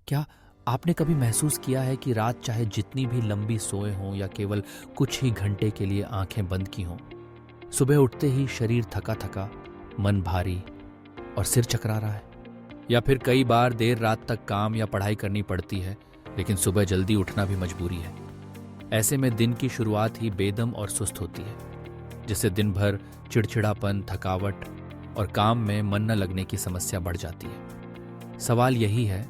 क्या आपने कभी महसूस किया है कि रात चाहे जितनी भी लंबी सोए हों या केवल कुछ ही घंटे के लिए आंखें बंद की हों, सुबह उठते ही शरीर थका थका, मन भारी और सिर चकरा रहा है? या फिर कई बार देर रात तक काम या पढ़ाई करनी पड़ती है, लेकिन सुबह जल्दी उठना भी मजबूरी है। ऐसे में दिन की शुरुआत ही बेदम और सुस्त होती है, जिससे दिन भर चिड़चिड़ापन, थकावट और काम में मन न लगने की समस्या बढ़ जाती है। सवाल यही है,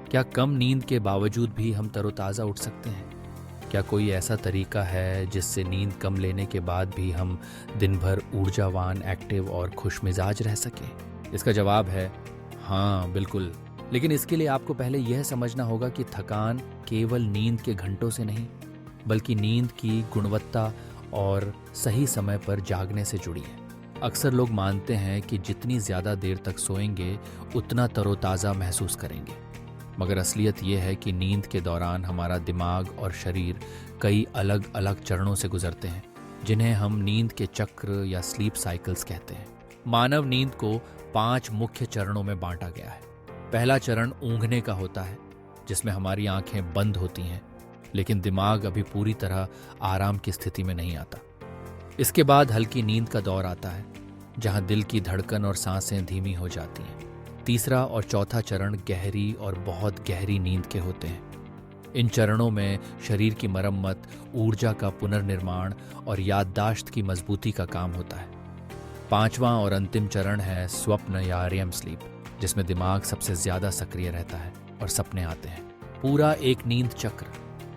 क्या कम नींद के बावजूद भी हम तरोताज़ा उठ सकते हैं? क्या कोई ऐसा तरीका है जिससे नींद कम लेने के बाद भी हम दिन भर ऊर्जावान, एक्टिव और खुशमिजाज रह सकें? इसका जवाब है हाँ, बिल्कुल। लेकिन इसके लिए आपको पहले यह समझना होगा कि थकान केवल नींद के घंटों से नहीं, बल्कि नींद की गुणवत्ता और सही समय पर जागने से जुड़ी है। अक्सर लोग मानते हैं कि जितनी ज़्यादा देर तक सोएंगे, उतना तरोताज़ा महसूस करेंगे। मगर असलियत यह है कि नींद के दौरान हमारा दिमाग और शरीर कई अलग अलग चरणों से गुजरते हैं, जिन्हें हम नींद के चक्र या स्लीप साइकिल्स कहते हैं। मानव नींद को 5 मुख्य चरणों में बांटा गया है। पहला चरण ऊँघने का होता है, जिसमें हमारी आंखें बंद होती हैं, लेकिन दिमाग अभी पूरी तरह आराम की स्थिति में नहीं आता। इसके बाद हल्की नींद का दौर आता है, जहां दिल की धड़कन और सांसें धीमी हो जाती हैं। तीसरा और चौथा चरण गहरी और बहुत गहरी नींद के होते हैं। इन चरणों में शरीर की मरम्मत, ऊर्जा का पुनर्निर्माण और याददाश्त की मजबूती का काम होता है। पांचवां और अंतिम चरण है स्वप्न या REM स्लीप, जिसमें दिमाग सबसे ज्यादा सक्रिय रहता है और सपने आते हैं। पूरा एक नींद चक्र,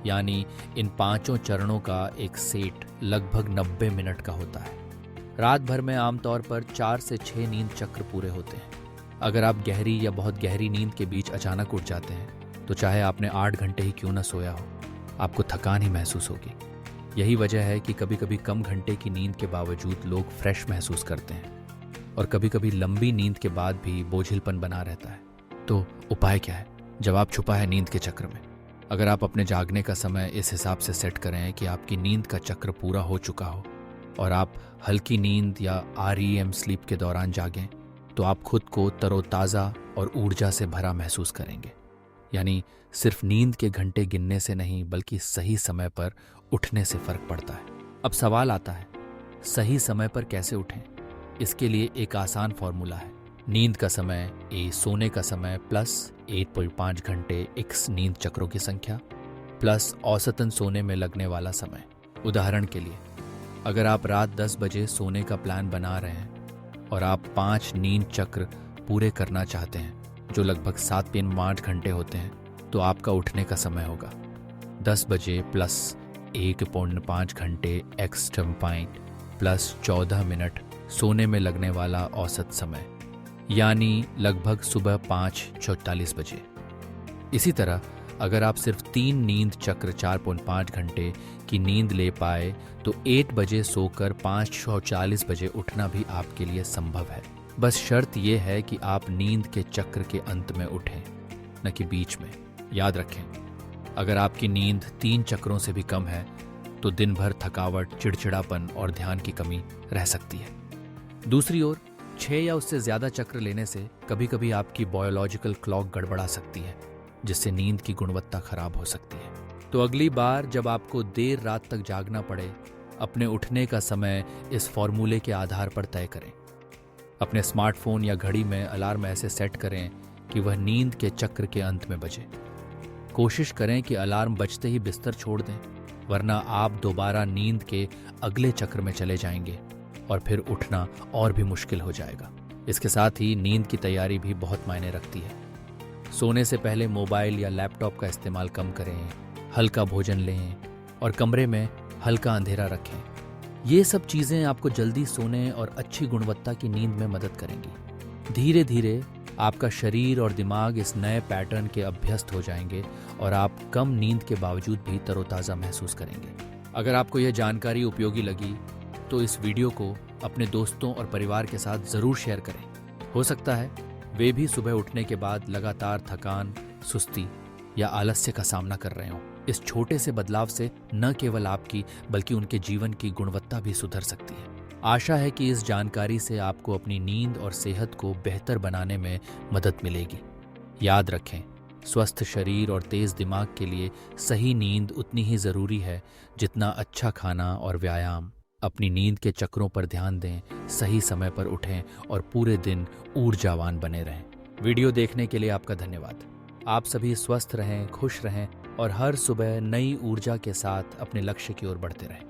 यानी इन 5 चरणों का एक सेट लगभग 90 मिनट का होता है। रात भर में आमतौर पर 4 से 6 नींद चक्र पूरे होते हैं। अगर आप गहरी या बहुत गहरी नींद के बीच अचानक उठ जाते हैं, तो चाहे आपने 8 घंटे ही क्यों न सोया हो, आपको थकान ही महसूस होगी। यही वजह है कि कभी कभी कम घंटे की नींद के बावजूद लोग फ्रेश महसूस करते हैं, और कभी कभी लंबी नींद के बाद भी बोझिलपन बना रहता है। तो उपाय क्या है? जवाब छुपा है नींद के चक्र में। अगर आप अपने जागने का समय इस हिसाब से सेट करें कि आपकी नींद का चक्र पूरा हो चुका हो और आप हल्की नींद या REM स्लीप के दौरान जागें, तो आप खुद को तरोताज़ा और ऊर्जा से भरा महसूस करेंगे। यानी सिर्फ नींद के घंटे गिनने से नहीं, बल्कि सही समय पर उठने से फर्क पड़ता है। अब सवाल आता है, सही समय पर कैसे उठें? इसके लिए एक आसान फॉर्मूला है। नींद का समय A सोने का समय प्लस 8.5 घंटे X नींद चक्रों की संख्या प्लस औसतन सोने में लगने वाला समय। उदाहरण के लिए, अगर आप रात 10 बजे सोने का प्लान बना रहे हैं और आप 5 नींद चक्र पूरे करना चाहते हैं, जो लगभग 7.5 घंटे होते हैं, तो आपका उठने का समय होगा 10 बजे प्लस 1.5 घंटे X टर्मपाइंट प्लस 14 मिनट सोने में लगने वाला औसत समय, यानी लगभग सुबह 5:44 बजे। इसी तरह अगर आप सिर्फ 3 नींद चक्र 4.5 घंटे की नींद ले पाए, तो 8 बजे सोकर 5:40 बजे उठना भी आपके लिए संभव है। बस शर्त यह है कि आप नींद के चक्र के अंत में उठें, न कि बीच में। याद रखें, अगर आपकी नींद 3 चक्रों से भी कम है, तो दिन भर थकावट, चिड़चिड़ापन और ध्यान की कमी रह सकती है। दूसरी ओर 6 या उससे ज्यादा चक्र लेने से कभी कभी आपकी बायोलॉजिकल क्लॉक गड़बड़ा सकती है, जिससे नींद की गुणवत्ता खराब हो सकती है। तो अगली बार जब आपको देर रात तक जागना पड़े, अपने उठने का समय इस फॉर्मूले के आधार पर तय करें। अपने स्मार्टफोन या घड़ी में अलार्म ऐसे सेट करें कि वह नींद के चक्र के अंत में बजे। कोशिश करें कि अलार्म बजते ही बिस्तर छोड़ दें, वरना आप दोबारा नींद के अगले चक्र में चले जाएंगे और फिर उठना और भी मुश्किल हो जाएगा। इसके साथ ही नींद की तैयारी भी बहुत मायने रखती है। सोने से पहले मोबाइल या लैपटॉप का इस्तेमाल कम करें, हल्का भोजन लें और कमरे में हल्का अंधेरा रखें। ये सब चीज़ें आपको जल्दी सोने और अच्छी गुणवत्ता की नींद में मदद करेंगी। धीरे धीरे आपका शरीर और दिमाग इस नए पैटर्न के अभ्यस्त हो जाएंगे और आप कम नींद के बावजूद भी तरोताज़ा महसूस करेंगे। अगर आपको यह जानकारी उपयोगी लगी, तो इस वीडियो को अपने दोस्तों और परिवार के साथ ज़रूर शेयर करें। हो सकता है वे भी सुबह उठने के बाद लगातार थकान, सुस्ती या आलस्य का सामना कर रहे हों। इस छोटे से बदलाव से न केवल आपकी, बल्कि उनके जीवन की गुणवत्ता भी सुधर सकती है। आशा है कि इस जानकारी से आपको अपनी नींद और सेहत को बेहतर बनाने में मदद मिलेगी। याद रखें, स्वस्थ शरीर और तेज दिमाग के लिए सही नींद उतनी ही जरूरी है जितना अच्छा खाना और व्यायाम। अपनी नींद के चक्रों पर ध्यान दें, सही समय पर उठें और पूरे दिन ऊर्जावान बने रहें। वीडियो देखने के लिए आपका धन्यवाद। आप सभी स्वस्थ रहें, खुश रहें और हर सुबह नई ऊर्जा के साथ अपने लक्ष्य की ओर बढ़ते रहें।